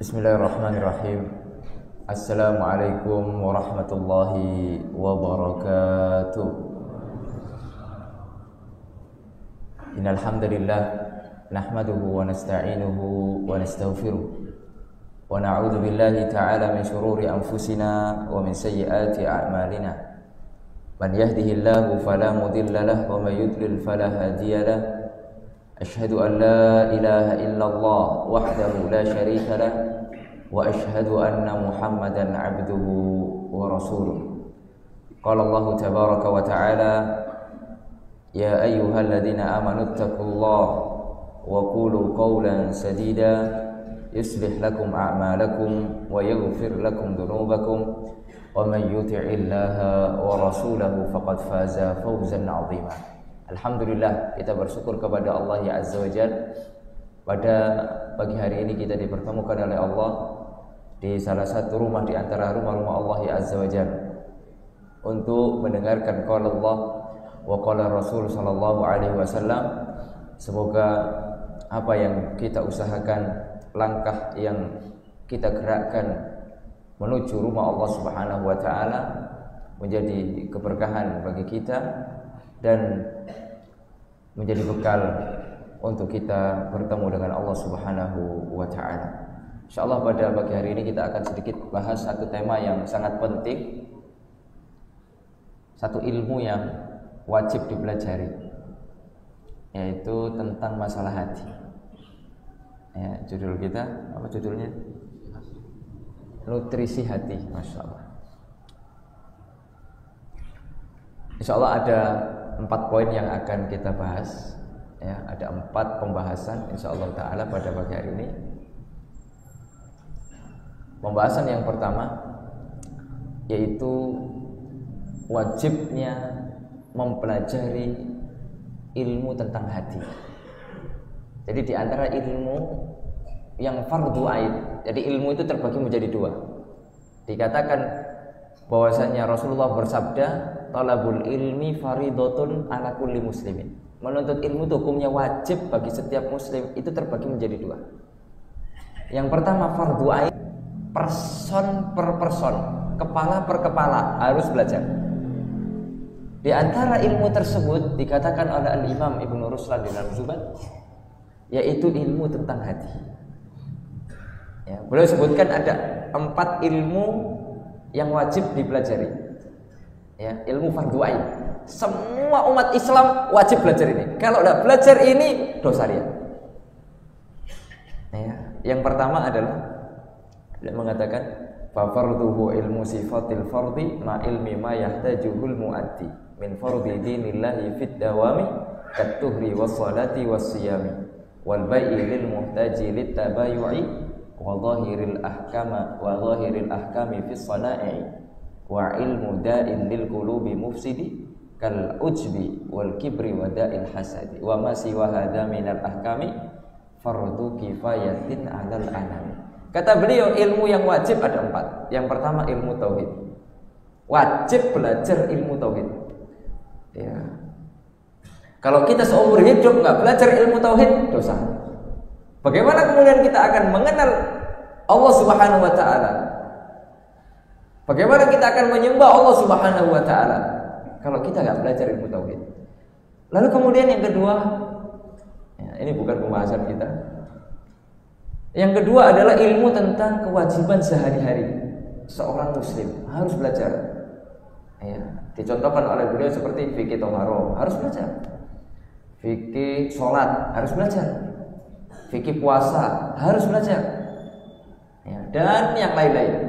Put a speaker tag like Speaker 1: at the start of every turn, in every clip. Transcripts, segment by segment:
Speaker 1: Bismillahirrahmanirrahim. Assalamualaikum warahmatullahi wabarakatuh. Innal hamdalillah nahmaduhu wa nasta'inuhu wa nastaghfiruh wa na'udzu billahi ta'ala min shururi anfusina wa min sayyiati a'malina. Man yahdihillahu fala mudilla lahu wa may yudlil fala hadiya lahu. Asyhadu an la ilaha illallah wahdahu la syarika lah wa asyhadu anna Muhammadan abduhu wa rasuluh. Qala Allah tabaraka wa ta'ala, ya ayyuhalladzina amanu taqullaha wa qulu qawlan sadida yuslih lakum a'malakum wa yaghfir lakum dhunubakum wa man yuti'illaha wa rasulahu faqad faza fawzan 'azima. Alhamdulillah, kita bersyukur kepada Allah ya Azza wa Jalla. Pada pagi hari ini kita dipertemukan oleh Allah di salah satu rumah di antara rumah-rumah Allah ya Azza wa Jalla untuk mendengarkan qala Allah wa qala Rasul sallallahu alaihi wasallam. Semoga apa yang kita usahakan, langkah yang kita gerakkan menuju rumah Allah Subhanahu wa taala menjadi keberkahan bagi kita dan menjadi bekal untuk kita bertemu dengan Allah Subhanahu wa taala. Insyaallah pada pagi hari ini kita akan sedikit bahas satu tema yang sangat penting, satu ilmu yang wajib dipelajari, yaitu tentang masalah hati. Ya, judul kita apa judulnya? Nutrisi hati, Masya Allah. Insyaallah ada 4 poin yang akan kita bahas. Ya, ada 4 pembahasan insyaallah taala pada pagi hari ini. Pembahasan yang pertama yaitu wajibnya mempelajari ilmu tentang hati. Jadi di antara ilmu yang fardhu ain, jadi ilmu itu terbagi menjadi 2. Dikatakan bahwasanya Rasulullah bersabda, talabul ilmi faridatun ala kulli muslimin. Menuntut ilmu itu hukumnya wajib bagi setiap muslim, itu terbagi menjadi 2. Yang pertama fardhu ain, person per person, kepala per kepala harus belajar. Di antara ilmu tersebut dikatakan oleh Al-Imam Ibnu Ruslan di dalam Zubat, yaitu ilmu tentang hati. Ya, beliau sebutkan ada 4 ilmu yang wajib dipelajari. Ya, ilmu fardhu ain. Semua umat Islam wajib belajar ini. Kalau tidak belajar ini dosa dia. Ya, yang pertama adalah dia mengatakan fa fardhuhu ilmu sifatil fardhi ma ilmi ma yahtajuhul muaddi min fardhi dinillahi fid dawami kat tuhri was salati was siyami wal bai'i lil muhtaji lit tabayu'i wa zahiril ahkami fis sana'i wa ilmu da'in lil qulubi mufsidi kal ujbi wal kibri wa da'il hasadi wa ma siwa hadza minal ahkami fardu kifayatin 'alal anami. Kata beliau, ilmu yang wajib ada 4. Yang pertama ilmu tauhid. Wajib belajar ilmu tauhid. Ya. Kalau kita seumur hidup nggak belajar ilmu tauhid, dosa. Bagaimana kemudian kita akan mengenal Allah Subhanahu wa taala? Bagaimana kita akan menyembah Allah Subhanahu wa taala kalau kita nggak belajar ilmu tauhid? Lalu kemudian yang kedua, ya, ini bukan pembahasan kita. Yang kedua adalah ilmu tentang kewajiban sehari-hari seorang muslim harus belajar. Ya, dicontohkan oleh beliau seperti fikih thaharah harus belajar, fikih sholat harus belajar, fikih puasa harus belajar, ya, dan yang lain-lain.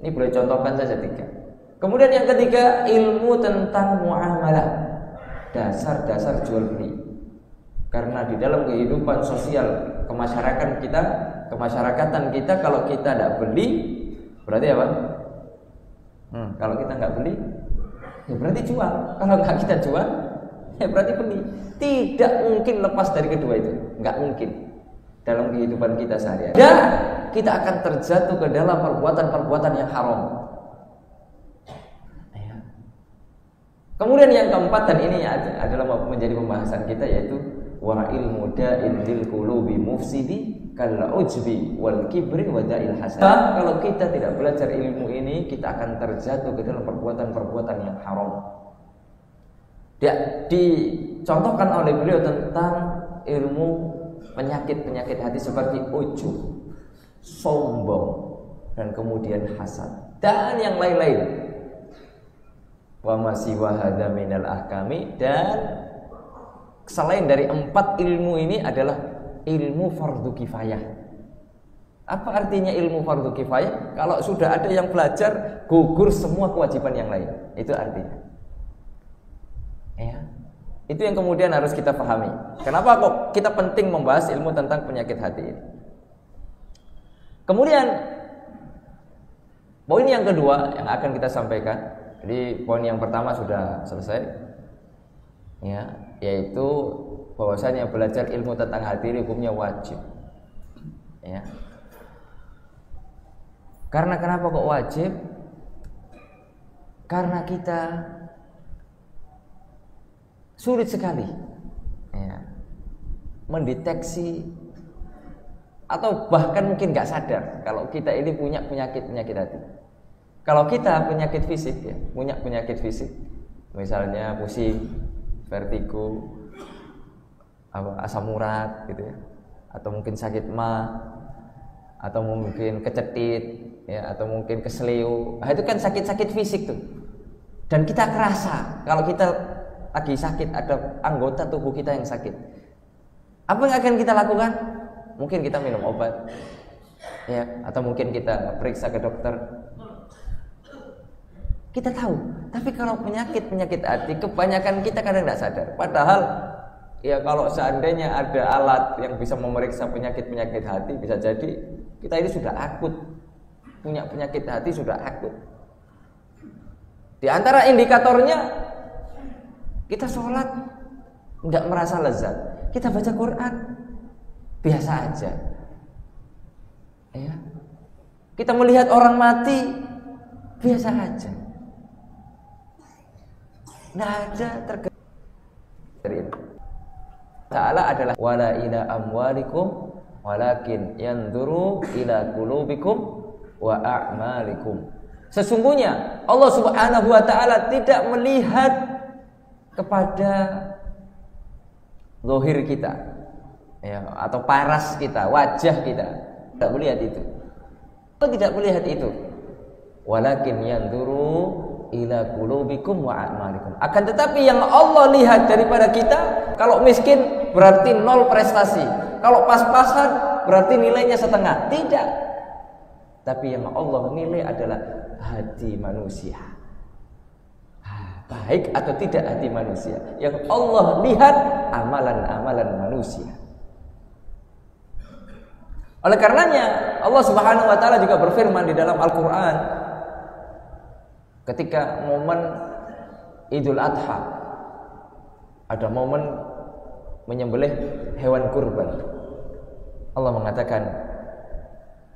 Speaker 1: Ini boleh contohkan saja 3. Kemudian yang ketiga ilmu tentang muamalah, dasar-dasar jual beli. Karena di dalam kehidupan sosial kemasyarakatan kita kalau kita tidak beli berarti apa? Kalau kita nggak beli ya berarti jual. Kalau nggak kita jual ya berarti beli. Tidak mungkin lepas dari kedua itu, nggak mungkin dalam kehidupan kita sehari-hari. Dan kita akan terjatuh ke dalam perbuatan-perbuatan yang haram. Kemudian yang keempat, dan ini adalah menjadi pembahasan kita, yaitu wa ilmu da'in lil qulubi mufsidi kal ujbi wal kibri wa da'il hasan. Kalau kita tidak belajar ilmu ini, kita akan terjatuh ke dalam perbuatan-perbuatan yang haram. Dia dicontohkan oleh beliau tentang ilmu penyakit-penyakit hati seperti ujub, sombong, dan kemudian hasad dan yang lain-lain. Wa masiwa hadza minal ahkami, dan selain dari 4 ilmu ini adalah ilmu fardu kifayah. Apa artinya ilmu fardu kifayah? Kalau sudah ada yang belajar, gugur semua kewajiban yang lain. Itu artinya. Ya. Itu yang kemudian harus kita pahami. Kenapa kok kita penting membahas ilmu tentang penyakit hati ini? Kemudian poin yang kedua yang akan kita sampaikan. Jadi poin yang pertama sudah selesai. Ya, yaitu bahwasanya belajar ilmu tentang hati ini hukumnya wajib. Ya. Karena kenapa kok wajib? Karena kita sulit sekali mendeteksi atau bahkan mungkin nggak sadar kalau kita ini punya penyakit hati. Kalau kita penyakit fisik, punya penyakit fisik, misalnya pusing, vertigo, asam urat gitu ya, atau mungkin sakit mah, atau mungkin kecetit ya, atau mungkin keseleo. Itu kan sakit-sakit fisik tuh. Dan kita kerasa kalau kita lagi sakit, ada anggota tubuh kita yang sakit. Apa yang akan kita lakukan? Mungkin kita minum obat ya, atau mungkin kita periksa ke dokter. Kita tahu, tapi kalau penyakit hati, kebanyakan kita kadang tidak sadar. Padahal ya kalau seandainya ada alat yang bisa memeriksa penyakit hati, bisa jadi kita ini sudah akut, punya penyakit hati sudah akut. Di antara indikatornya, kita sholat nggak merasa lezat, kita baca Quran biasa aja, ya. Kita melihat orang mati biasa aja, nggak ada tergerak. Ta'ala adalah wala ila amwalikum walakin yanzuru ila qulubikum wa a'malikum. Sesungguhnya Allah Subhanahu wa taala tidak melihat kepada zahir kita ya, atau paras kita, wajah kita. Tidak melihat itu. Allah tidak melihat itu. Walakin yanzuru ila qulubikum wa a'malikum. Akan tetapi yang Allah lihat daripada kita, kalau miskin berarti 0 prestasi, kalau pas-pasan berarti nilainya setengah. Tidak. Tapi yang Allah nilai adalah hati manusia. Baik atau tidak hati manusia. Yang Allah lihat amalan-amalan manusia. Oleh karenanya Allah Subhanahu wa taala juga berfirman di dalam Al-Qur'an ketika momen Idul Adha, ada momen menyembelih hewan kurban. Allah mengatakan,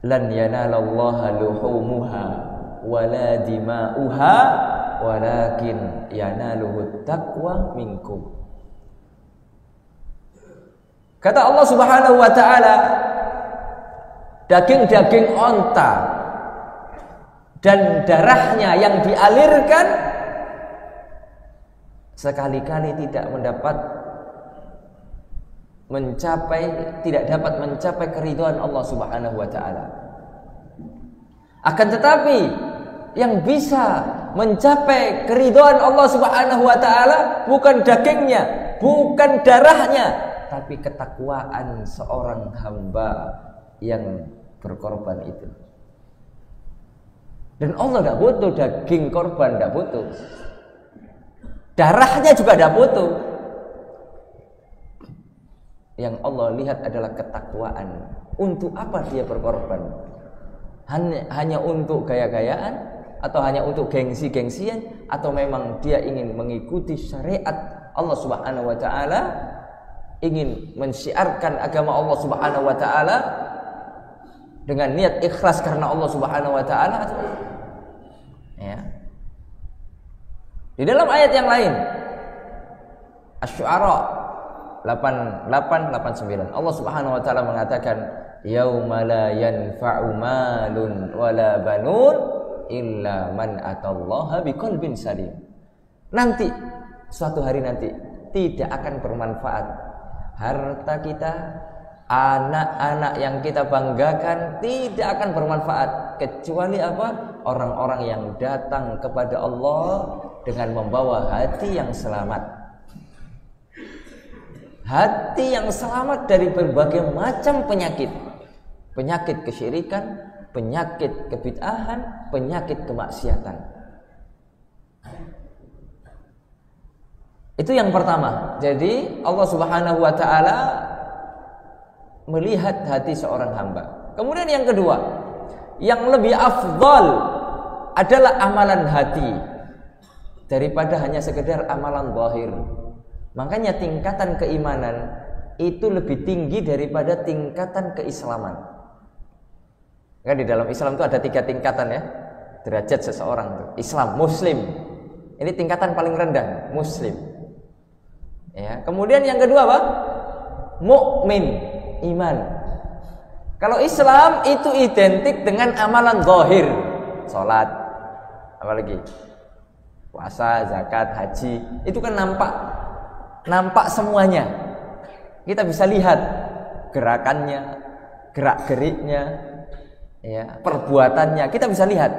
Speaker 1: lan yanalallaha luhumuha wala dima'uha walakin yanaluhu taqwa minkum. Kata Allah Subhanahu wa taala, daging-daging onta dan darahnya yang dialirkan sekali-kali tidak dapat mencapai keridhaan Allah Subhanahu wa taala. Akan tetapi yang bisa mencapai keridhaan Allah Subhanahu wa taala bukan dagingnya, bukan darahnya, tapi ketakwaan seorang hamba yang berkorban itu. Dan Allah tidak butuh daging korban, tidak butuh. Darahnya juga tidak butuh. Yang Allah lihat adalah ketakwaan. Untuk apa dia berkorban? Hanya untuk gaya-gayaan? Atau hanya untuk gengsi-gengsian? Atau memang dia ingin mengikuti syariat Allah Subhanahu wa ta'ala? Ingin mensyiarkan agama Allah Subhanahu wa ta'ala dengan niat ikhlas karena Allah Subhanahu wa ta'ala? Ya. Di dalam ayat yang lain, Asy-Syu'ara 8889. Allah Subhanahu wa taala mengatakan, yauma la yanfa'u malun wala banun illa man atallaha biqalbin salim. Nanti, suatu hari nanti tidak akan bermanfaat harta kita, anak-anak yang kita banggakan tidak akan bermanfaat kecuali apa? Orang-orang yang datang kepada Allah dengan membawa hati yang selamat. Hati yang selamat dari berbagai macam penyakit. Penyakit kesyirikan, penyakit kebid'ahan, penyakit kemaksiatan. Itu yang pertama. Jadi Allah Subhanahu wa taala melihat hati seorang hamba. Kemudian yang kedua, yang lebih afdal adalah amalan hati daripada hanya sekedar amalan zahir. Makanya tingkatan keimanan itu lebih tinggi daripada tingkatan keislaman. Kan di dalam Islam itu ada 3 tingkatan ya, derajat seseorang itu. Islam, Muslim. Ini tingkatan paling rendah, Muslim. Ya. Kemudian yang kedua apa? Mukmin, iman. Kalau Islam itu identik dengan amalan zahir, salat, apalagi puasa, zakat, haji, itu kan nampak semuanya. Kita bisa lihat gerakannya, gerak-geriknya, ya, perbuatannya, kita bisa lihat.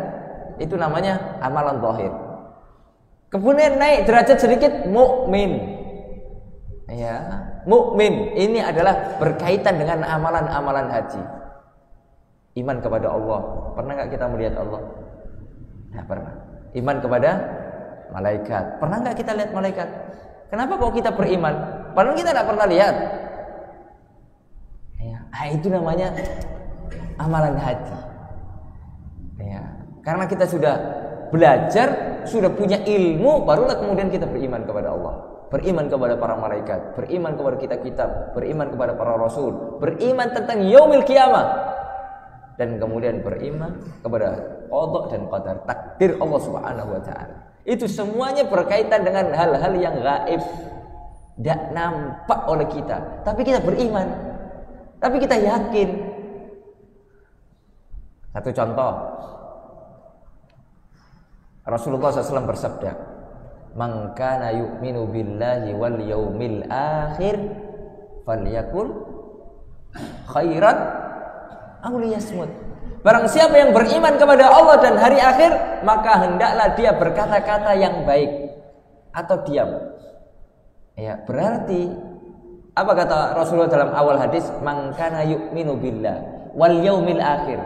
Speaker 1: Itu namanya amalan zahir. Kemudian naik derajat sedikit, mukmin. Ya, mukmin ini adalah berkaitan dengan amalan-amalan hati. Iman kepada Allah. Pernah enggak kita melihat Allah? Nah, pernah. Iman kepada malaikat. Pernah enggak kita lihat malaikat? Kenapa kok kita beriman? Padahal kita tidak pernah lihat. Ya, itu namanya amalan hati. Ya, karena kita sudah belajar, sudah punya ilmu, barulah kemudian kita beriman kepada Allah, beriman kepada para malaikat, beriman kepada kitab-kitab, beriman kepada para rasul, beriman tentang yaumil qiyamah, dan kemudian beriman kepada qada dan qadar, takdir Allah Subhanahu wa taala. Itu semuanya berkaitan dengan hal-hal yang gaib, tidak nampak oleh kita, tapi kita beriman, tapi kita yakin. Satu contoh, Rasulullah SAW bersabda, "Man kana yu'minu billahi wal yaumil akhir falyakul khairan aw liyasmut." Barang siapa yang beriman kepada Allah dan hari akhir, maka hendaklah dia berkata-kata yang baik atau diam. Ya, berarti apa kata Rasulullah dalam awal hadis? Man kana yu'minu billah wal yaumil akhir.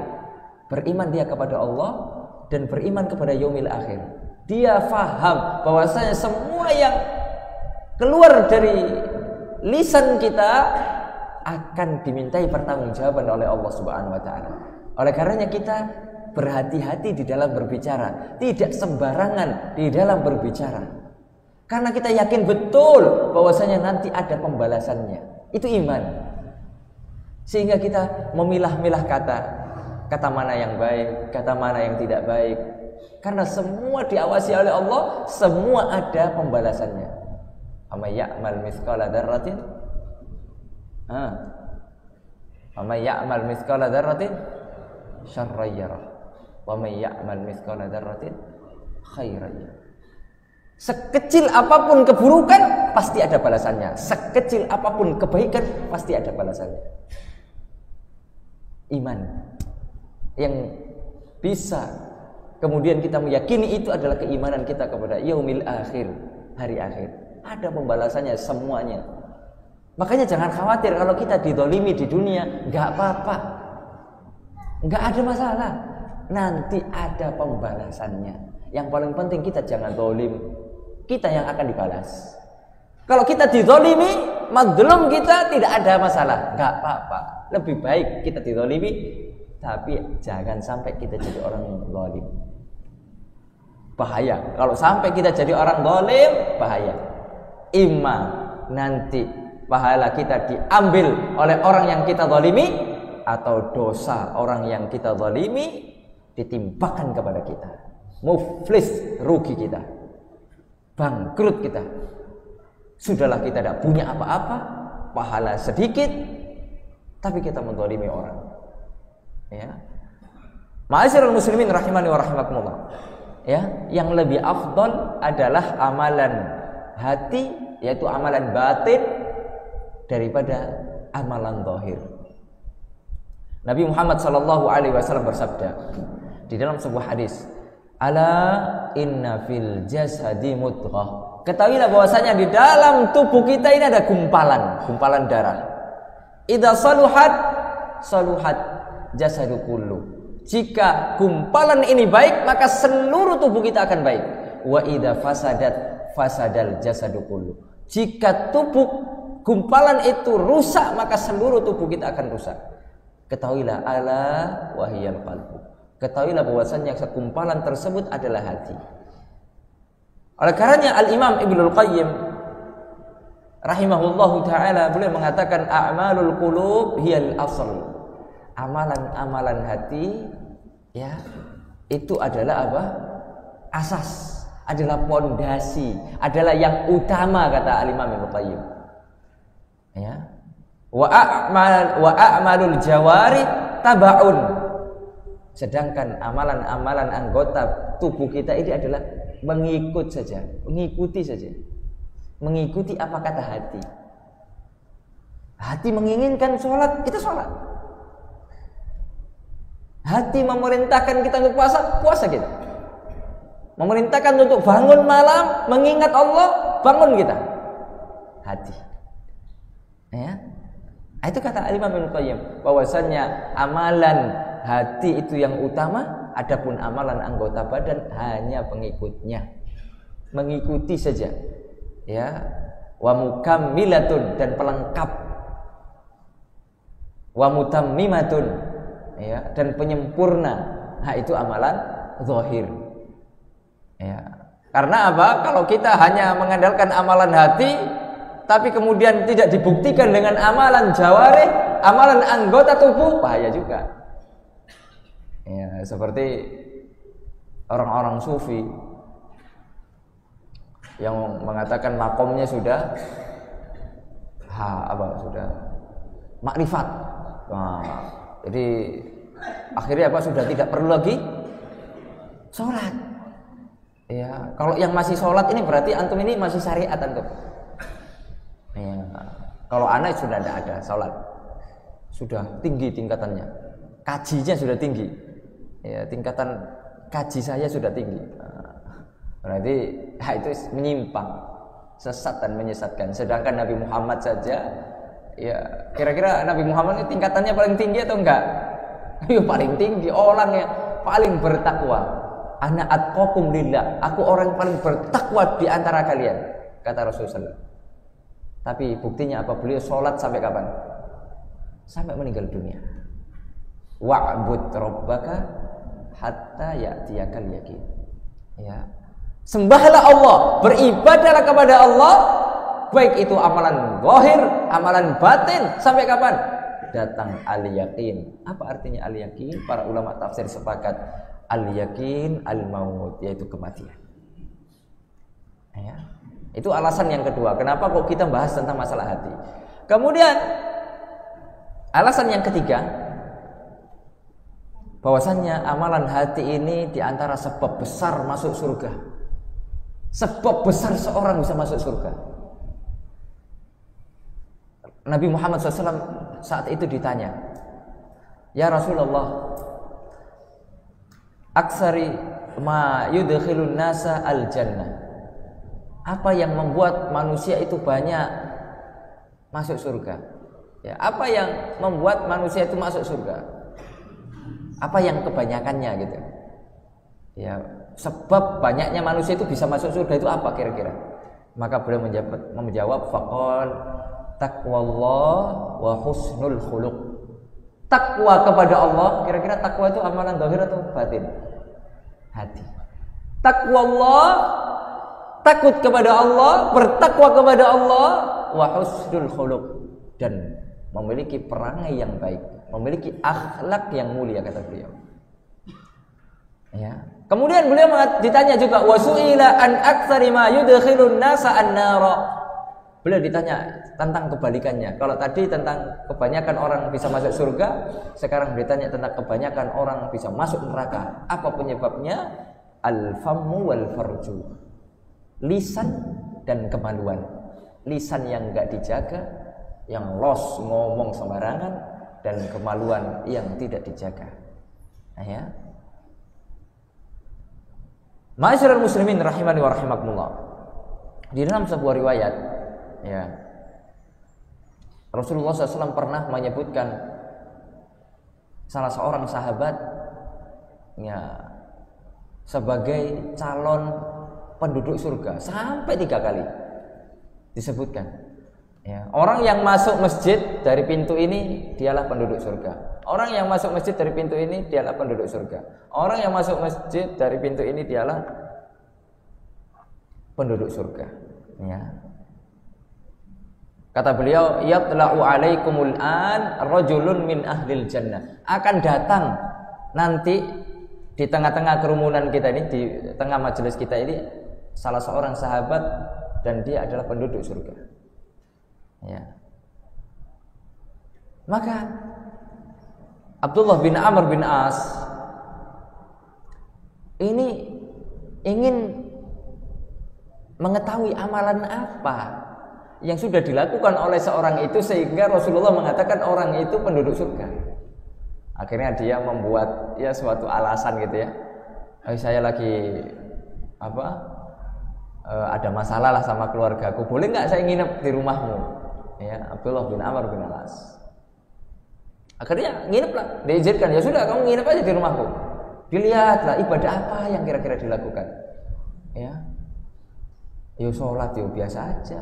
Speaker 1: Beriman dia kepada Allah dan beriman kepada yaumil akhir. Dia faham bahwasanya semua yang keluar dari lisan kita akan dimintai pertanggungjawaban oleh Allah Subhanahu wa taala. Oleh karenanya kita berhati-hati di dalam berbicara, tidak sembarangan di dalam berbicara. Karena kita yakin betul bahwasanya nanti ada pembalasannya. Itu iman. Sehingga kita memilah-milah kata mana yang baik, kata mana yang tidak baik. Karena semua diawasi oleh Allah, semua ada pembalasannya. Amay ya'mal mithqala dzarratin Amay ya'mal mithqala dzarratin syarran yarah wa may ya'mal mithqala dzarratin khairan yarah. Sekecil apapun keburukan pasti ada balasannya. Sekecil apapun kebaikan pasti ada balasannya. Iman yang bisa kemudian kita meyakini itu adalah keimanan kita kepada yaumil akhir, hari akhir. Ada pembalasannya semuanya. Makanya jangan khawatir kalau kita dizalimi di dunia, enggak apa-apa. Enggak ada masalah. Nanti ada pembalasannya. Yang paling penting kita jangan zalim. Kita yang akan dibalas. Kalau kita dizalimi, mazlum kita tidak ada masalah, enggak apa-apa. Lebih baik kita dizalimi, tapi jangan sampai kita jadi orang zalim. Bahaya. Kalau sampai kita jadi orang zalim, bahaya. Imma nanti pahala kita diambil oleh orang yang kita zalimi, atau dosa orang yang kita zalimi ditimpakan kepada kita. Muflis, rugi kita, bangkrut kita. Sudahlah kita tidak punya apa-apa, pahala sedikit, tapi kita menzalimi orang. Ya. Ma'asyiral muslimin rahimani wa rahimakumullah. Ya, yang lebih afdal adalah amalan hati, yaitu amalan batin daripada amalan zahir. Nabi Muhammad sallallahu alaihi wasallam bersabda di dalam sebuah hadis, "Ala inna fil jasadi mudghah." Ketahuilah bahwasanya di dalam tubuh kita ini ada gumpalan darah. Idza saluhat jasadu kullu. Jika gumpalan ini baik, maka seluruh tubuh kita akan baik. Wa idza fasadal jasadu kullu. Jika gumpalan itu rusak, maka seluruh tubuh kita akan rusak. Ketahuilah ala wahiyal qalbu. Ketahuilah bahwasanya segumpalan tersebut adalah hati. Oleh karenanya Al-Imam Ibnul Qayyim rahimahullahu taala beliau mengatakan a'malul qulub hiyal asl. Amalan-amalan hati ya itu adalah apa? Asas, adalah pondasi, adalah yang utama kata Al-Imam Ibnul Qayyim. Ya. Wa a'malul jawari tabaun. Sedangkan amalan-amalan anggota tubuh kita ini adalah mengikuti saja. Mengikuti apa kata hati. Hati menginginkan sholat, kita sholat. Hati memerintahkan kita untuk puasa kita. Memerintahkan untuk bangun malam, mengingat Allah, bangun kita. Hati. Ya. Itu kata Al-Imam Ibnu Qayyim, bahwasanya amalan hati itu yang utama, adapun amalan anggota badan hanya pengikutnya. Mengikuti saja. Ya. Wa mukammilatun, dan pelengkap. Wa mutammimatun, ya, dan penyempurna. Nah, itu amalan zahir. Ya. Karena apa? Kalau kita hanya mengandalkan amalan hati tapi kemudian tidak dibuktikan dengan amalan jawarih, amalan anggota tubuh, bahaya juga. Ya, seperti orang-orang sufi yang mengatakan makomnya sudah sudah makrifat. Nah, jadi akhirnya apa? Sudah tidak perlu lagi sholat. Ya, kalau yang masih sholat ini berarti antum ini masih syariat antum. Ya, kalau anak sudah tidak ada sholat, sudah tinggi tingkatannya, kajinya sudah tinggi, ya, tingkatan kaji saya sudah tinggi. Berarti itu menyimpang, sesat dan menyesatkan. Sedangkan Nabi Muhammad saja, ya kira-kira Nabi Muhammad ini tingkatannya paling tinggi atau enggak? Ya paling tinggi, orangnya paling bertakwa. Ana atqakum lillah, aku orang paling bertakwa di antara kalian, kata Rasulullah. Tapi buktinya apa? Beliau sholat sampai kapan? Sampai meninggal dunia. Wa'bud rabbaka hatta ya'tiyakal yakin. Ya. Sembahlah Allah, beribadahlah kepada Allah, baik itu amalan zahir, amalan batin, sampai kapan? Datang al-yakin. Apa artinya al-yakin? Para ulama tafsir sepakat, al-yakin al-maut, yaitu kematian. Ya. Itu alasan yang kedua. Kenapa kok kita bahas tentang masalah hati? Kemudian alasan yang ketiga, bahwasannya amalan hati ini diantara sebab besar masuk surga. Sebab besar seorang bisa masuk surga. Nabi Muhammad SAW saat itu ditanya, ya Rasulullah, aksari ma yudkhilun nasa al-jannah. Apa yang membuat manusia itu banyak masuk surga? Ya, apa yang membuat manusia itu masuk surga? Apa yang kebanyakannya gitu? Ya, sebab banyaknya manusia itu bisa masuk surga itu apa kira-kira? Maka beliau menjawab, faqal taqwallah wa husnul khuluq. Takwa kepada Allah, kira-kira takwa itu amalan zahir atau batin? Hati. Taqwallah, takut kepada Allah, bertakwa kepada Allah, wa husnul khuluq, dan memiliki perangai yang baik, memiliki akhlak yang mulia, kata beliau. Ya. Kemudian beliau ditanya juga, wasu'ila an aktsari ma yudkhilun nasa an-nara. Beliau ditanya tentang kebalikannya. Kalau tadi tentang kebanyakan orang bisa masuk surga, sekarang ditanya tentang kebanyakan orang bisa masuk neraka. Apa penyebabnya? Al-fammu wal farju. Lisan dan kemaluan. Lisan yang enggak dijaga, yang los ngomong sembarangan, dan kemaluan yang tidak dijaga. Ya. Ma'asyiral muslimin rahimani wa rahimakumullah. Di dalam sebuah riwayat, ya, Rasulullah SAW pernah menyebutkan salah seorang sahabat, ya, sebagai calon penduduk surga sampai 3 kali disebutkan. Ya, orang yang masuk masjid dari pintu ini dialah penduduk surga. Orang yang masuk masjid dari pintu ini dialah penduduk surga. Orang yang masuk masjid dari pintu ini dialah penduduk surga. Ya. Kata beliau, yatla'u 'alaikumul an rajulun min ahlil jannah. Akan datang nanti di tengah-tengah kerumunan kita ini, di tengah majelis kita ini, salah seorang sahabat dan dia adalah penduduk surga. Ya. Maka Abdullah bin Amr bin As ini ingin mengetahui amalan apa yang sudah dilakukan oleh seorang itu sehingga Rasulullah mengatakan orang itu penduduk surga. Akhirnya dia membuat ya suatu alasan gitu ya. Saya lagi ada masalah lah sama keluargaku. Boleh nggak saya nginep di rumahmu? Ya, Abdullah bin Amr bin As. Akhirnya nginep lah, diizinkan. Ya sudah, kamu nginep aja di rumahku. Dilihatlah ibadah apa yang kira-kira dilakukan. Ya, yo sholat yo biasa aja.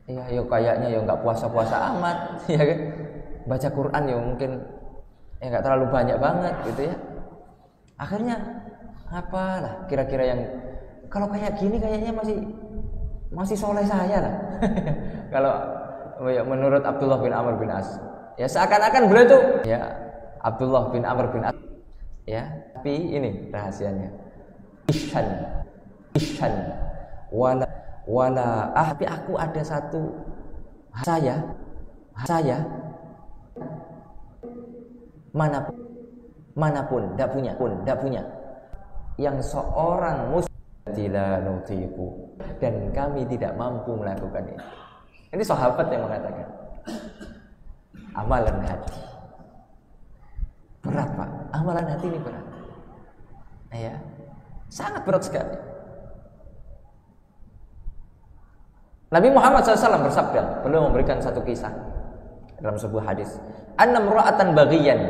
Speaker 1: Ya, yo kayaknya yo nggak puasa-puasa amat, ya kan? Baca Quran yo mungkin ya nggak terlalu banyak banget gitu ya. Akhirnya apalah kira-kira yang kalau kayak gini kayaknya masih soleh saya lah. Kalau ya, menurut Abdullah bin Amr bin As, ya seakan-akan beliau itu ya Abdullah bin Amr bin As, ya. Tapi ini rahasianya. Ishan wala tapi aku ada satu saya manapun tidak punya yang seorang muslim tidak nutiku dan kami tidak mampu melakukan ini. Ini sahabat yang mengatakan amalan hati berat, Pak. Amalan hati ini berat, ya, sangat berat sekali. Nabi Muhammad SAW bersabda, beliau memberikan satu kisah dalam sebuah hadis. Annam ra'atan baghiyan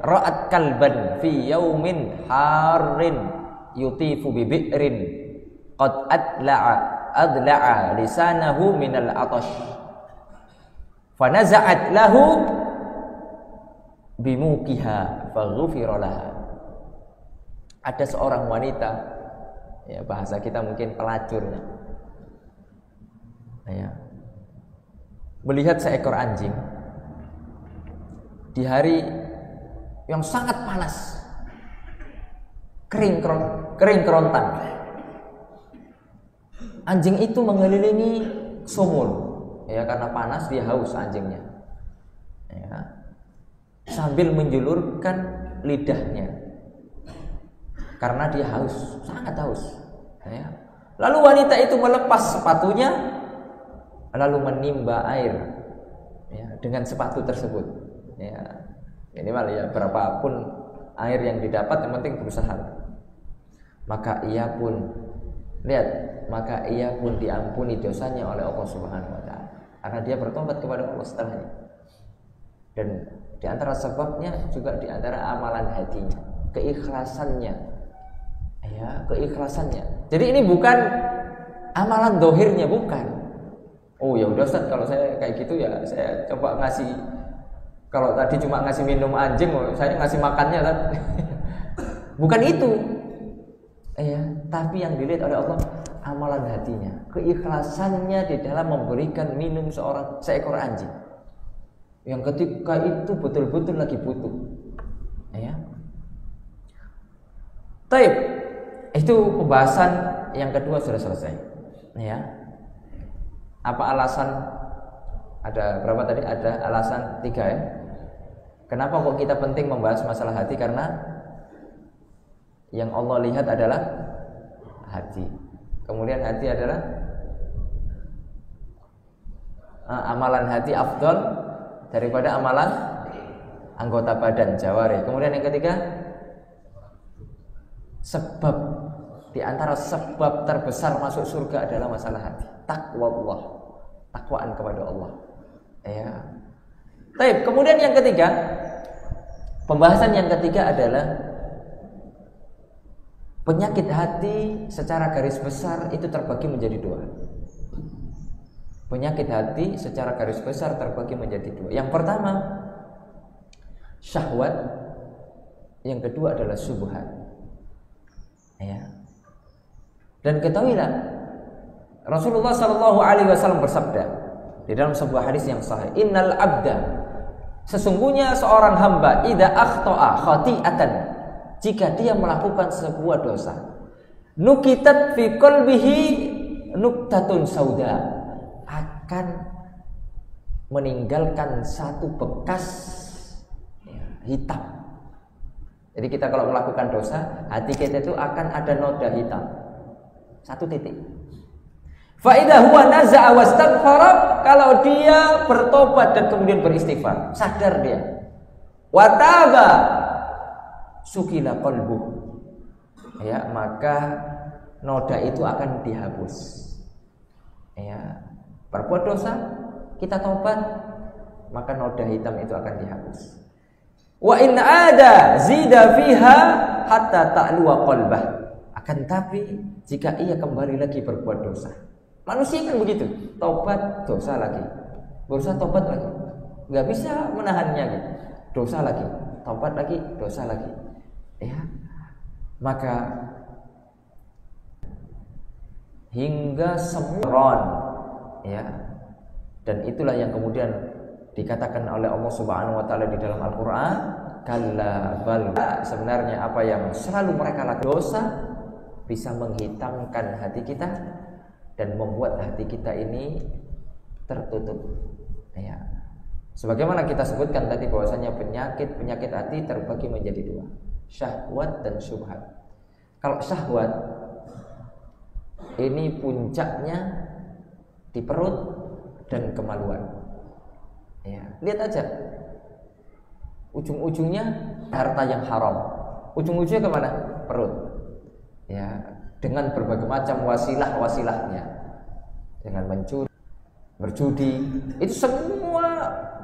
Speaker 1: ra'at kalban fi yaumin harin yutifu bi bi'rin qad adla'a lisanahu minal atash fanaza'at lahu bimukiha faghufira laha. Ada seorang wanita, ya bahasa kita mungkin pelacur, ya, melihat seekor anjing di hari yang sangat panas, kering kerontang. Anjing itu mengelilingi sumur, ya, karena panas dia haus anjingnya, ya, sambil menjulurkan lidahnya karena dia haus, sangat haus, ya. Lalu wanita itu melepas sepatunya lalu menimba air, ya, dengan sepatu tersebut, ya, minimal ya berapapun air yang didapat yang penting berusaha. Maka ia pun diampuni dosanya oleh Allah Subhanahu wa taala karena dia bertobat kepada Allah setelahnya. Dan di antara sebabnya juga di antara amalan hatinya, keikhlasannya, ya, keikhlasannya. Jadi ini bukan amalan dohirnya, bukan. Oh ya udah Ustaz, kalau saya kayak gitu ya saya coba ngasih, kalau tadi cuma ngasih minum anjing, saya ngasih makannya kan. Bukan itu, ya, tapi yang dilihat oleh Allah amalan hatinya, keikhlasannya di dalam memberikan minum seekor anjing yang ketika itu betul-betul lagi butuh, ya. Taib, itu pembahasan yang kedua sudah selesai, ya. Apa alasan? Ada berapa tadi? Ada alasan 3 ya. Kenapa kok kita penting membahas masalah hati? Karena yang Allah lihat adalah hati. Kemudian hati adalah amalan hati afdal daripada amalan anggota badan jawari. Kemudian yang ketiga, sebab di antara sebab terbesar masuk surga adalah masalah hati. Takwa Allah, takwaan kepada Allah. Ya. Baik, kemudian yang ketiga, pembahasan yang ketiga adalah penyakit hati secara garis besar itu terbagi menjadi 2. Penyakit hati secara garis besar terbagi menjadi 2. Yang pertama syahwat, yang kedua adalah syubhat. Ya. Dan ketahuilah Rasulullah sallallahu alaihi wasallam bersabda di dalam sebuah hadis yang sahih, innal abda, sesungguhnya seorang hamba, idza akhta'a khati'atan, jika dia melakukan sebuah dosa, nukitat fi qalbihi nuktatun sauda, akan meninggalkan satu bekas hitam. Jadi kita kalau melakukan dosa, hati kita itu akan ada noda hitam, satu titik. Fa idza huwa naza'a wastaghfara, kalau dia bertobat dan kemudian beristighfar, sadar dia, wa taba sukila qalbuh, ya, maka noda itu akan dihapus. Ya, berbuat dosa, kita tobat, maka noda hitam itu akan dihapus. Wa in ada zida fiha hatta ta'luwa qalbah. Akan tapi jika ia kembali lagi berbuat dosa, manusia kan begitu, tobat dosa lagi, berusaha tobat lagi, nggak bisa menahannya gitu. Dosa lagi, tobat lagi, dosa lagi, ya. Maka hingga semua, ya. Dan itulah yang kemudian dikatakan oleh Allah Subhanahu wa taala di dalam Al-Qur'an, kalla bal, sebenarnya apa yang selalu mereka lakukan, dosa bisa menghitamkan hati kita dan membuat hati kita ini tertutup. Ya. Sebagaimana kita sebutkan tadi bahwasanya penyakit hati terbagi menjadi 2, syahwat dan syubhat. Kalau syahwat ini puncaknya di perut dan kemaluan. Ya, lihat aja, ujung-ujungnya harta yang haram, ujung-ujungnya kemana? Perut. Ya, dengan berbagai macam wasilah-wasilahnya, dengan mencuri, berjudi, itu semua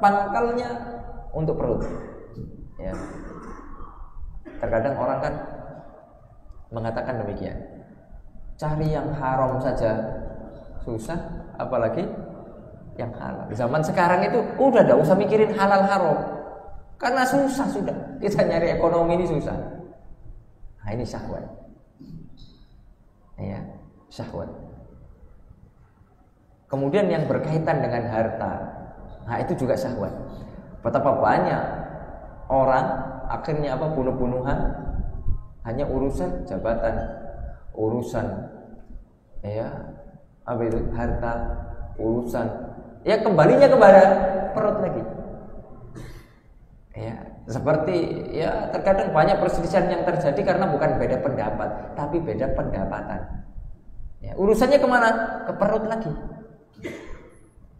Speaker 1: pangkalnya untuk perut. Ya. Terkadang orang kan mengatakan demikian, cari yang haram saja susah, apalagi yang halal. Di zaman sekarang itu udah enggak usah mikirin halal haram, karena susah sudah. Kita nyari ekonomi ini susah. Nah, ini syahwat. Ya, syahwat. Kemudian yang berkaitan dengan harta, nah itu juga syahwat. Betapa banyak orang akhirnya bunuh-bunuhan hanya urusan jabatan, urusan harta, urusan, ya kembalinya kepada perut lagi. Ya, seperti ya terkadang banyak perselisihan yang terjadi karena bukan beda pendapat, tapi beda pendapatan. Ya, urusannya kemana? Ke perut lagi.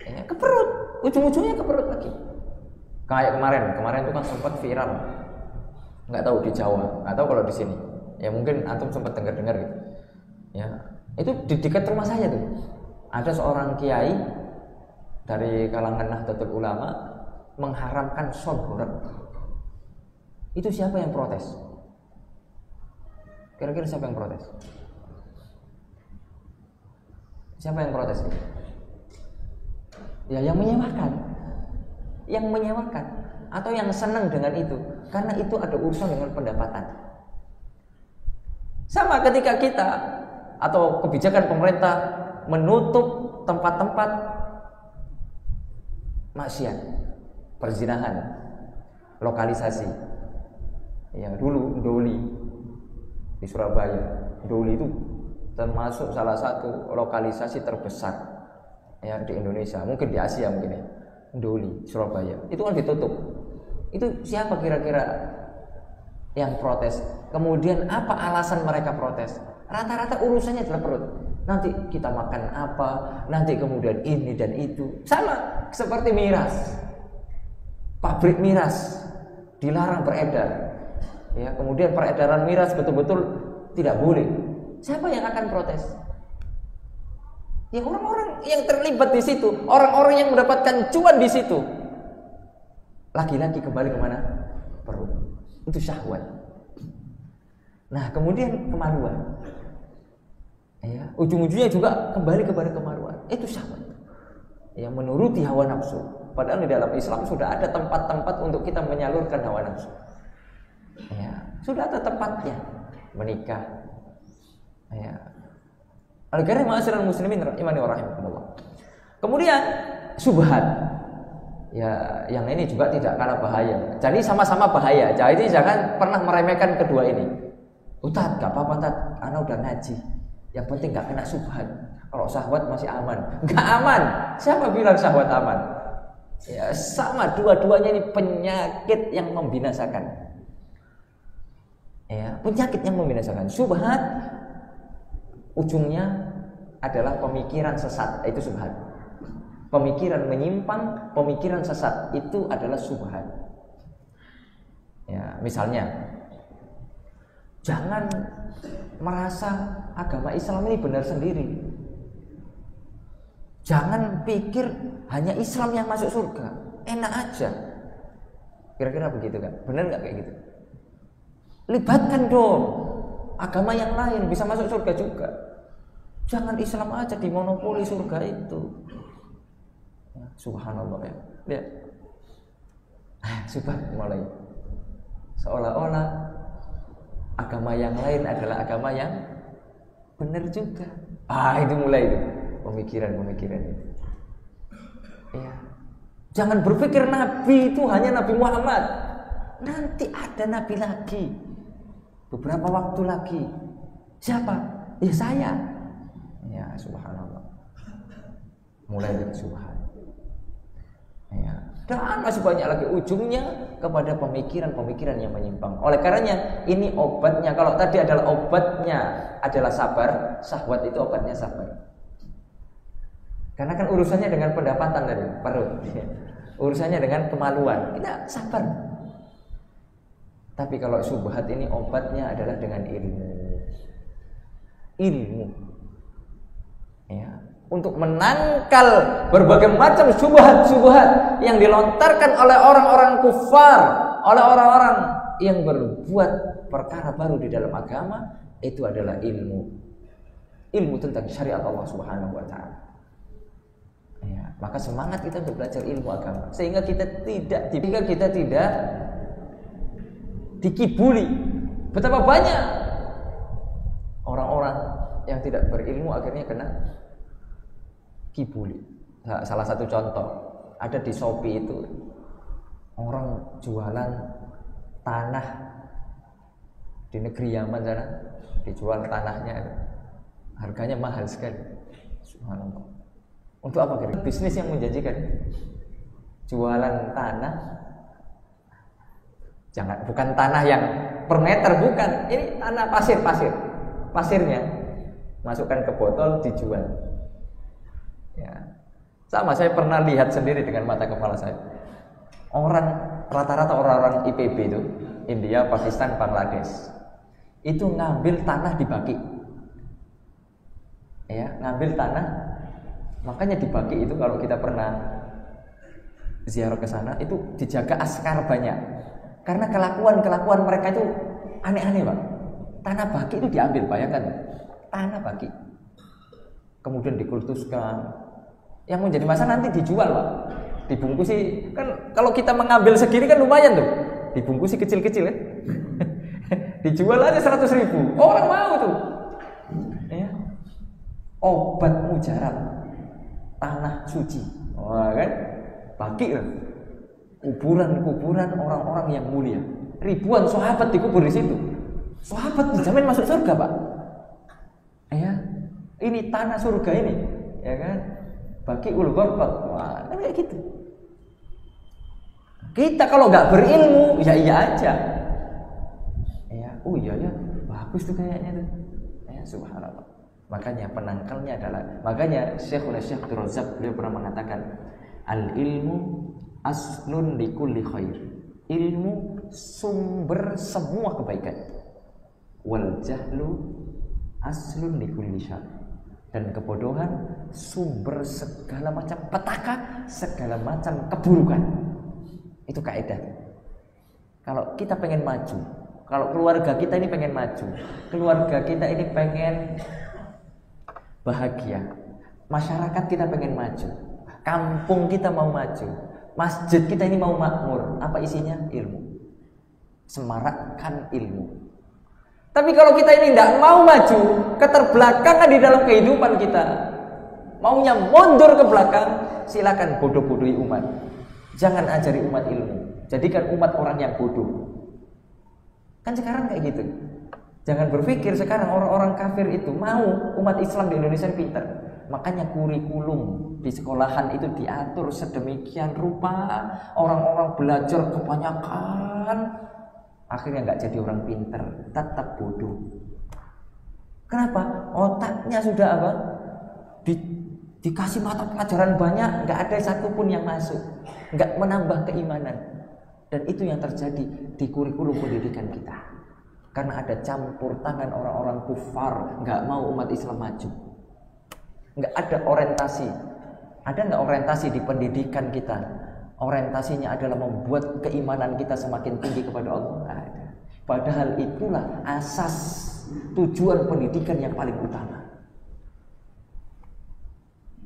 Speaker 1: Ya, ke perut, ujung-ujungnya ke perut lagi. Kayak kemarin itu kan sempat viral, nggak tahu di Jawa, nggak tahu kalau di sini. Ya mungkin antum sempat dengar gitu. Ya, itu di dekat rumah saya tuh. Ada seorang kiai dari kalangan Nahdlatul Ulama mengharamkan syahwat. Itu siapa yang protes? Kira-kira siapa yang protes? Siapa yang protes? Ya yang menyewakan. Yang menyewakan atau yang senang dengan itu, karena itu ada urusan dengan pendapatan. Sama ketika kita atau kebijakan pemerintah menutup tempat-tempat maksiat, perzinahan, lokalisasi. Ya, dulu Doli di Surabaya, Doli itu termasuk salah satu lokalisasi terbesar ya di Indonesia, mungkin di Asia mungkin ya, Doli, Surabaya, itu kan ditutup. Itu siapa kira-kira yang protes? Kemudian apa alasan mereka protes? Rata-rata urusannya adalah perut. Nanti kita makan apa? Nanti kemudian ini dan itu. Sama seperti miras. Pabrik miras dilarang beredar. Ya, kemudian peredaran miras betul-betul tidak boleh. Siapa yang akan protes? Ya orang-orang yang terlibat di situ, orang-orang yang mendapatkan cuan di situ. Laki-laki kembali kemana? Perut. Itu syahwat. Nah, kemudian kemaluan. Ya, ujung-ujungnya juga kembali kepada kemaluan. Itu syahwat. Yang menuruti hawa nafsu. Padahal di dalam Islam sudah ada tempat-tempat untuk kita menyalurkan hawa nafsu. Ya, sudah ada tempatnya. Menikah. Ya. Al-Karim ma'asyiral muslimin rahimani wa rahimakumullah. Kemudian subhat. Ya, yang ini juga tidak kalah bahaya. Jadi sama-sama bahaya. Jadi jangan pernah meremehkan kedua ini. Ustaz, enggak apa-apa, Tat. Ana udah ngaji. Yang penting enggak kena subhat. Kalau syahwat masih aman. Enggak aman. Siapa bilang syahwat aman? Ya, sama dua-duanya ini penyakit yang membinasakan. Ya, penyakit yang membinasakan. Subhat ujungnya adalah pemikiran sesat, itu subhat. Pemikiran menyimpang, pemikiran sesat, itu adalah subhat. Ya, misalnya, jangan merasa agama Islam ini benar sendiri. Jangan pikir hanya Islam yang masuk surga, enak aja. Kira-kira begitu kan? Benar nggak kayak gitu? Libatkan dong agama yang lain, bisa masuk surga juga. Jangan Islam aja dimonopoli surga itu. Ya, subhanallah ya. Lihat. Sudah mulai. Seolah-olah agama yang lain adalah agama yang benar juga. Itu mulai itu pemikiran-pemikiran itu. Ya. Jangan berpikir Nabi itu hanya Nabi Muhammad. Nanti ada Nabi lagi. Beberapa waktu lagi. Siapa? Ya saya. Ya, subhanallah. Mulai dari subhan. Ya. Dan masih banyak lagi ujungnya kepada pemikiran-pemikiran yang menyimpang. Oleh karenanya ini obatnya. Kalau tadi adalah obatnya adalah sabar, syahwat itu obatnya sabar. Karena kan urusannya dengan pendapatan dari perut. Urusannya dengan kemaluan. Kita sabar. Tapi kalau syubhat ini obatnya adalah dengan ilmu. Ilmu. Ya, untuk menangkal berbagai macam syubhat-syubhat yang dilontarkan oleh orang-orang kufar, oleh orang-orang yang berbuat perkara baru di dalam agama, itu adalah ilmu. Ilmu tentang syariat Allah Subhanahu wa taala. Ya, maka semangat kita untuk belajar ilmu agama sehingga kita tidak dikibuli. Betapa banyak orang-orang yang tidak berilmu akhirnya kena kibuli. Nah, salah satu contoh ada di Shopee itu orang jualan tanah di negeri Yaman sana, dijual tanahnya, harganya mahal sekali. Subhanallah. Untuk apa kira? Bisnis yang menjanjikan. Jualan tanah, bukan tanah yang per meter, bukan. Ini tanah pasirnya masukkan ke botol, dijual. Ya. Sama, saya pernah lihat sendiri dengan mata kepala saya. Rata-rata orang-orang IPB itu, India, Pakistan, Bangladesh, itu ngambil tanah di Baki. Ya, ngambil tanah, makanya di Baki itu kalau kita pernah ziarah ke sana, itu dijaga askar banyak. Karena kelakuan mereka itu aneh-aneh, Pak. Tanah Baki itu diambil, bayangkan. Tanah Baki. Kemudian dikultuskan. Yang menjadi masalah nanti dijual, Pak. Dibungkusi, kan kalau kita mengambil segini kan lumayan tuh. Dibungkusi kecil-kecil kan. Dijual aja 100.000. Orang mau tuh. Ya. Obat mujarab. Tanah suci. Wah, kan? Baki kan. Kuburan-kuburan orang-orang yang mulia. Ribuan sahabat dikubur di situ. Sahabat dijamin masuk surga, Pak. Ya. Ini tanah surga ini, ya kan? Bagi ghurqat. Wah, kan kayak gitu. Kita kalau nggak berilmu, ya iya aja. Ya, oh iya ya, bagus tuh kayaknya tuh. Ya, subhanallah. Makanya penangkalnya adalah, makanya Syekh Abdul Razak beliau pernah mengatakan, al ilmu aslun likulli khair. Ilmu sumber semua kebaikan. Wal jahlu aslun likulli syarr. Dan kebodohan sumber segala macam petaka, segala macam keburukan. Itu kaidah. Kalau kita pengen maju, kalau keluarga kita ini pengen maju, keluarga kita ini pengen bahagia, masyarakat kita pengen maju, kampung kita mau maju, masjid kita ini mau makmur, apa isinya? Ilmu. Semarakkan ilmu. Tapi kalau kita ini tidak mau maju, keterbelakangan di dalam kehidupan kita, maunya mundur ke belakang, silakan bodoh-bodohi umat. Jangan ajari umat ilmu, jadikan umat orang yang bodoh. Kan sekarang kayak gitu. Jangan berpikir sekarang orang-orang kafir itu mau umat Islam di Indonesia pintar. Makanya kurikulum di sekolahan itu diatur sedemikian rupa, orang-orang belajar kebanyakan, akhirnya nggak jadi orang pintar, tetap bodoh. Kenapa? Otaknya sudah apa? Dikasih mata pelajaran banyak, nggak ada satupun yang masuk, nggak menambah keimanan. Dan itu yang terjadi di kurikulum pendidikan kita. Karena ada campur tangan orang-orang kufar, nggak mau umat Islam maju. Nggak ada orientasi. Ada nggak orientasi di pendidikan kita? Orientasinya adalah membuat keimanan kita semakin tinggi kepada Allah. Nggak ada. Padahal itulah asas tujuan pendidikan yang paling utama.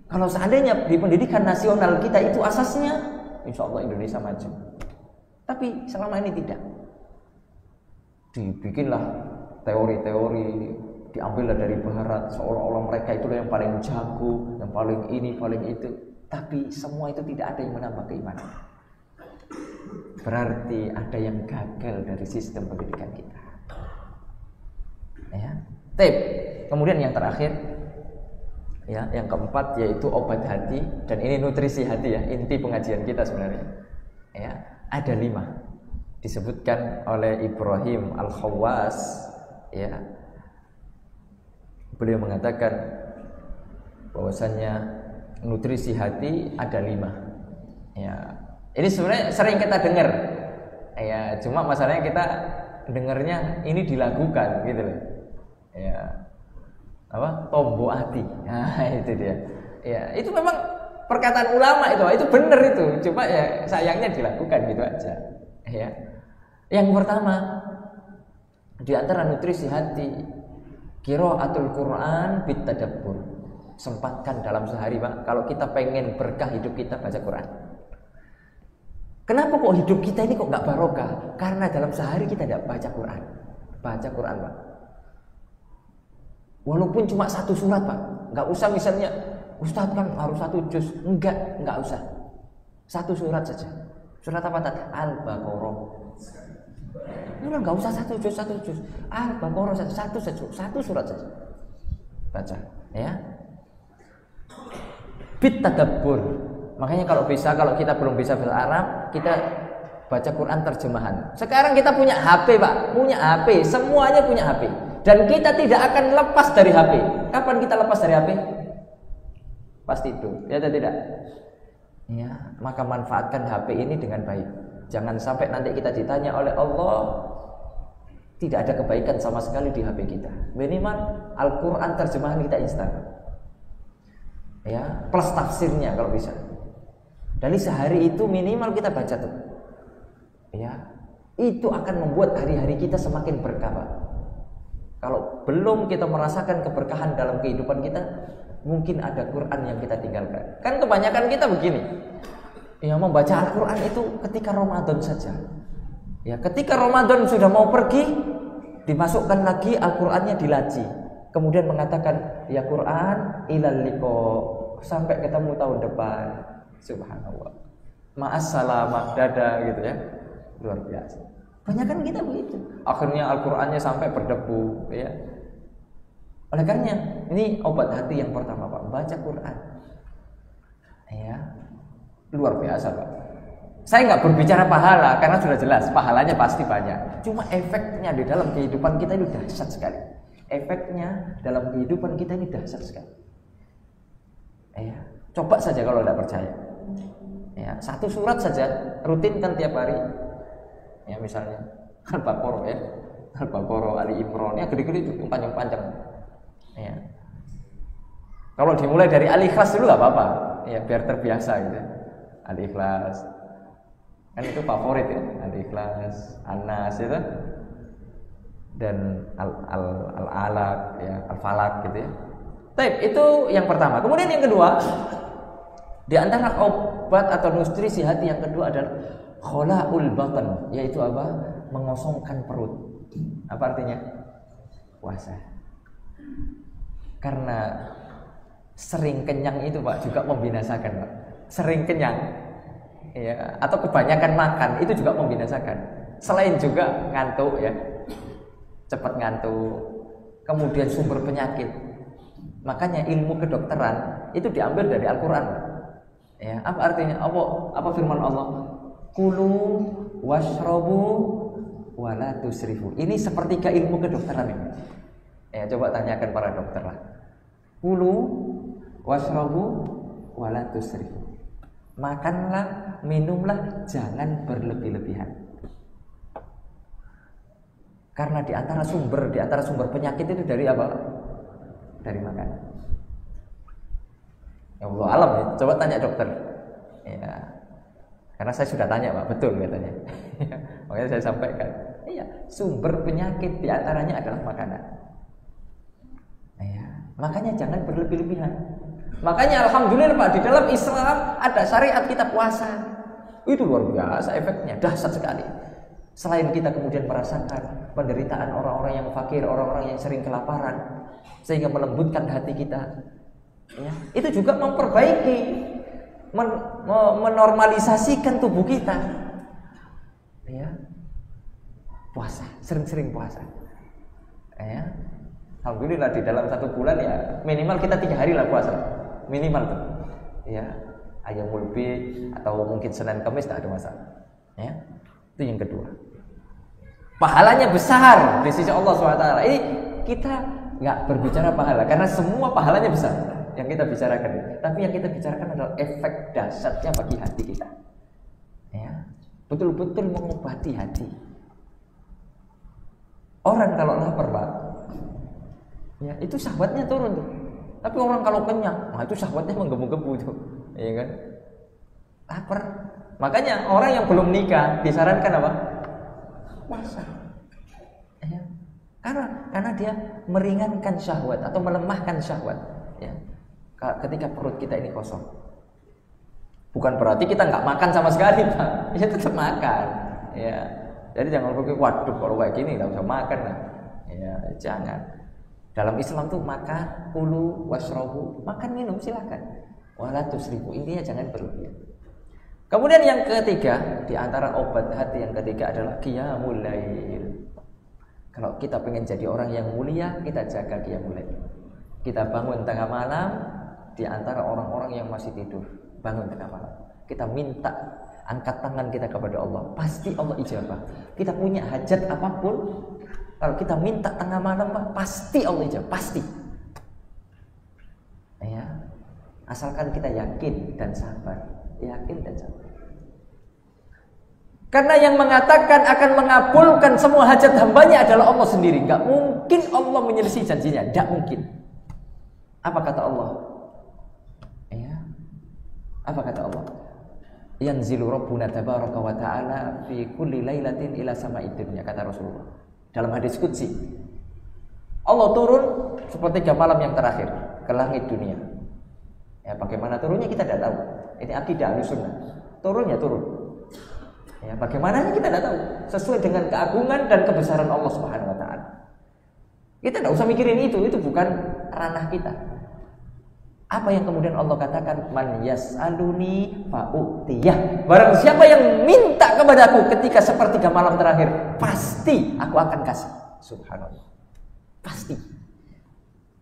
Speaker 1: Kalau seandainya di pendidikan nasional kita itu asasnya, insya Allah Indonesia maju. Tapi selama ini tidak. Dibikinlah teori-teori, diambillah dari barat, seolah-olah mereka itulah yang paling jago, yang paling ini, paling itu. Tapi semua itu tidak ada yang menambah keimanan. Berarti ada yang gagal dari sistem pendidikan kita. Ya. Kemudian yang terakhir, ya, yang keempat yaitu obat hati, dan ini nutrisi hati ya, inti pengajian kita sebenarnya. Ya, ada 5 disebutkan oleh Ibrahim Al-Khawwas. Ya, beliau mengatakan bahwasannya nutrisi hati ada 5. Ya, ini sebenarnya sering kita dengar. Ya, cuma masalahnya kita dengarnya ini dilakukan gitu loh. Ya. Apa? Tombok hati. Nah, itu dia. Ya, itu memang perkataan ulama itu benar itu. Cuma ya sayangnya dilakukan gitu aja. Ya. Yang pertama, di antara nutrisi hati, qiraatul Quran bitadabbur. Sempatkan dalam sehari, Pak. Kalau kita pengen berkah hidup kita, baca Quran. Kenapa kok hidup kita ini kok nggak barokah? Karena dalam sehari kita tidak baca Quran. Baca Quran, Pak. Walaupun cuma 1 surat, Pak. Nggak usah misalnya, Ustaz kan harus 1 juz. Nggak usah. 1 surat saja. Surat apa tadi? Al-Baqarah. Udah nggak usah 1 juz. Al-Baqarah satu surat saja. Baca, ya. Bit tadabbur. Makanya kalau kita belum bisa bahasa Arab, kita baca Quran terjemahan. Sekarang kita punya HP, Pak. Punya HP, semuanya punya HP. Dan kita tidak akan lepas dari HP. Kapan kita lepas dari HP? Pasti itu, ya atau tidak? Ya, maka manfaatkan HP ini dengan baik. Jangan sampai nanti kita ditanya oleh Allah, tidak ada kebaikan sama sekali di HP kita. Minimal Al-Quran terjemahan kita instan. Ya, plus tafsirnya kalau bisa. Dari sehari itu minimal kita baca tuh. Ya, itu akan membuat hari-hari kita semakin berkah, Pak. Kalau belum kita merasakan keberkahan dalam kehidupan kita, mungkin ada Quran yang kita tinggalkan. Kan kebanyakan kita begini, ya membaca Al-Quran itu ketika Ramadan saja. Ya, ketika Ramadan sudah mau pergi, dimasukkan lagi Al-Qurannya di laci. Kemudian mengatakan, ya Quran ilal liqa, sampai ketemu tahun depan. Subhanallah. Ma'assalamah, dadah gitu ya. Luar biasa. Banyak kan kita begitu. Akhirnya Al-Qur'annya sampai berdebu, ya. Oleh karenanya, ini obat hati yang pertama, Pak, baca Quran. Ya, luar biasa Pak. Saya nggak berbicara pahala karena sudah jelas pahalanya pasti banyak. Cuma efeknya di dalam kehidupan kita ini dahsyat sekali. Efeknya dalam kehidupan kita ini dahsyat sekali. Ya, coba saja kalau tidak percaya. Ya, satu surat saja rutinkan tiap hari. Ya, misalnya Al-Baqarah ya, Al-Baqarah, Ali Imran, ya gede-gede itu panjang-panjang. Ya. Kalau dimulai dari Al-Ikhlas dulu nggak apa-apa. Ya, biar terbiasa gitu. Al-Ikhlas. Kan itu favorit ya, Al-Ikhlas, An-Nas itu. Dan Al-Alaq ya, Al-Falaq gitu ya. Baik, itu yang pertama. Kemudian yang kedua, di antara obat atau nutrisi hati yang kedua adalah khola'ul batan, yaitu apa? Mengosongkan perut. Apa artinya? Puasa. Karena sering kenyang itu Pak juga membinasakan Pak. Sering kenyang ya, atau kebanyakan makan itu juga membinasakan. Selain juga ngantuk ya, cepat ngantuk, kemudian sumber penyakit. Makanya ilmu kedokteran itu diambil dari Al-Quran. Ya, apa artinya? Apa firman Allah? Kulu washrobu wala tusrifu. Ini sepertiga ilmu kedokteran ini. Ya, coba tanyakan para dokter lah. Kulu washrobu wala tusrifu. Makanlah, minumlah, jangan berlebih-lebihan. Karena di antara sumber penyakit itu dari apa? Dari makanan. Ya Allah alam ya. Coba tanya dokter. Ya. Karena saya sudah tanya Pak, betul katanya. Makanya saya sampaikan. Iya, sumber penyakit di antaranya adalah makanan. Ya. Makanya jangan berlebih-lebihan. Makanya alhamdulillah Pak, di dalam Islam ada syariat kita puasa. Itu luar biasa efeknya, dahsyat sekali. Selain kita kemudian merasakan penderitaan orang-orang yang fakir, orang-orang yang sering kelaparan, sehingga melembutkan hati kita. Ya, itu juga memperbaiki, menormalisasikan tubuh kita. Ya, puasa, sering-sering puasa. Ya, alhamdulillah di dalam 1 bulan ya minimal kita 3 hari lah puasa, minimal tuh. Ya, Ayyamul Bid atau mungkin Senin Kamis tak ada masalah. Ya, itu yang kedua. Pahalanya besar di sisi Allah SWT. Ini kita nggak berbicara pahala karena semua pahalanya besar yang kita bicarakan. Tapi yang kita bicarakan adalah efek dahsyatnya bagi hati kita. Ya, betul-betul mengobati hati. Orang kalau lapar Pak, ya itu syahwatnya turun tuh. Tapi orang kalau kenyang, nah itu syahwatnya menggebu-gebu tuh, ya kan? Lapar. Makanya orang yang belum nikah disarankan apa? Puasa. Ya. Karena dia meringankan syahwat atau melemahkan syahwat. Ya. Ketika perut kita ini kosong. Bukan berarti kita nggak makan sama sekali Pak. Ya tetap makan. Ya. Jadi jangan berpikir, waduh kalau kayak gini nggak usah makan lah. Ya jangan. Dalam Islam tuh makan, kulu, washrobu, makan minum silakan. Wala tusrifu, intinya jangan berlebihan. Kemudian yang ketiga, di antara obat hati yang ketiga adalah qiyamul lail. Kalau kita pengen jadi orang yang mulia, kita jaga qiyamul lail. Kita bangun tengah malam di antara orang-orang yang masih tidur. Bangun tengah malam. Kita minta, angkat tangan kita kepada Allah. Pasti Allah ijabah. Kita punya hajat apapun, kalau kita minta tengah malam, Pak, pasti Allah ijabah, pasti. Ya. Asalkan kita yakin dan sabar. Yakin dan sabar. Karena yang mengatakan akan mengabulkan semua hajat hambanya adalah Allah sendiri. Gak mungkin Allah menyelisih janjinya. Gak mungkin. Apa kata Allah? Ya. Apa kata Allah? Yanzilu Rabbuna tabaraka wa ta'ala fi kulli lailatin ila sama'id dunya, kata Rasulullah dalam hadis qudsi. Allah turun sepertiga malam yang terakhir ke langit dunia. Ya, bagaimana turunnya kita tidak tahu. Ini akidah Ahlussunnah. Turunnya turun. Ya, bagaimana kita tidak tahu. Sesuai dengan keagungan dan kebesaran Allah Subhanahu wa taala. Kita tidak usah mikirin itu bukan ranah kita. Apa yang kemudian Allah katakan, man yas'aluni fa'utiyah. Barang siapa yang minta kepadaku ketika sepertiga malam terakhir, pasti aku akan kasih. Subhanallah. Pasti.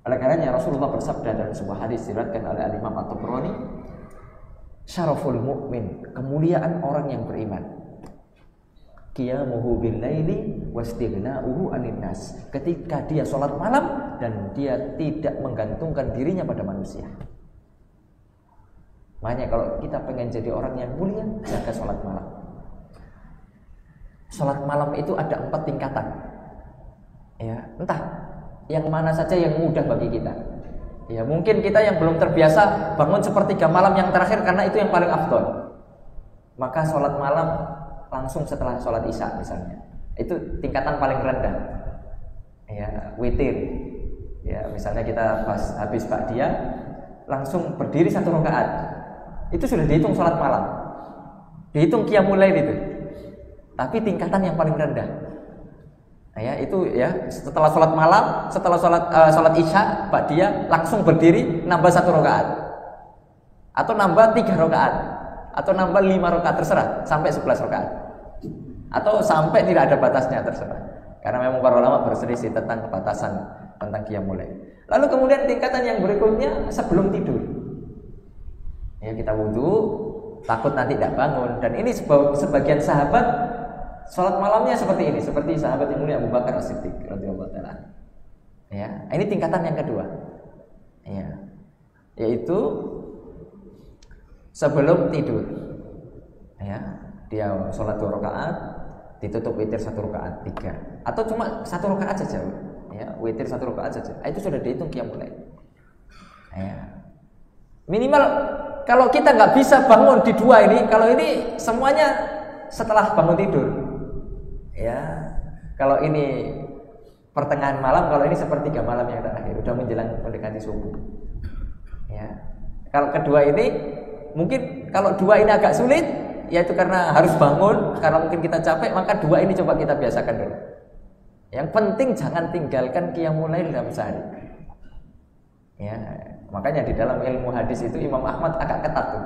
Speaker 1: Oleh karenanya Rasulullah bersabda dalam sebuah hadis diriwayatkan oleh Imam At-Tabrani, syaraful mu'min, kemuliaan orang yang beriman. Qiyamuhu bil laili wastighna'uhu 'anil nas. Ketika dia sholat malam dan dia tidak menggantungkan dirinya pada manusia. Makanya kalau kita pengen jadi orang yang mulia, jaga sholat malam. Sholat malam itu ada 4 tingkatan. Ya, entah yang mana saja yang mudah bagi kita. Ya, mungkin kita yang belum terbiasa bangun sepertiga malam yang terakhir karena itu yang paling afdol. Maka sholat malam langsung setelah sholat isya misalnya. Itu tingkatan paling rendah. Ya, witir. Ya, misalnya kita pas habis ba'diyah langsung berdiri 1 rakaat. Itu sudah dihitung sholat malam. Dihitung qiyamul lail itu. Tapi tingkatan yang paling rendah. Nah, ya, itu ya setelah sholat malam, setelah sholat isya, ba'diyah langsung berdiri nambah 1 rakaat, atau nambah 3 rakaat, atau nambah 5 rakaat, terserah sampai 11 rakaat, atau sampai tidak ada batasnya, terserah. Karena memang para ulama berselisih tentang batasan tentang qiyamul lail. Lalu kemudian tingkatan yang berikutnya sebelum tidur. Ya, kita wudu, takut nanti tidak bangun, dan ini sebagian sahabat sholat malamnya seperti ini, seperti sahabat yang mulia Abu Bakar As-Siddiq radhiyallahu ta'ala. Ya, ini tingkatan yang kedua. Ya, yaitu sebelum tidur. Ya, dia sholat 2 rakaat, ditutup witir 1 rakaat 3, atau cuma 1 rakaat saja. Ya, witir 1 rakaat saja. Itu sudah dihitung qiyamul lail. Ya. Minimal kalau kita nggak bisa bangun di 2 ini, kalau ini semuanya setelah bangun tidur. Ya, kalau ini pertengahan malam, kalau ini sepertiga malam yang terakhir, udah menjelang mendekati subuh. Ya, kalau kedua ini mungkin kalau 2 ini agak sulit, yaitu karena harus bangun, karena mungkin kita capek, maka 2 ini coba kita biasakan dulu. Yang penting jangan tinggalkan qiyamul lail dalam sehari. Ya, makanya di dalam ilmu hadis itu Imam Ahmad agak ketat tuh.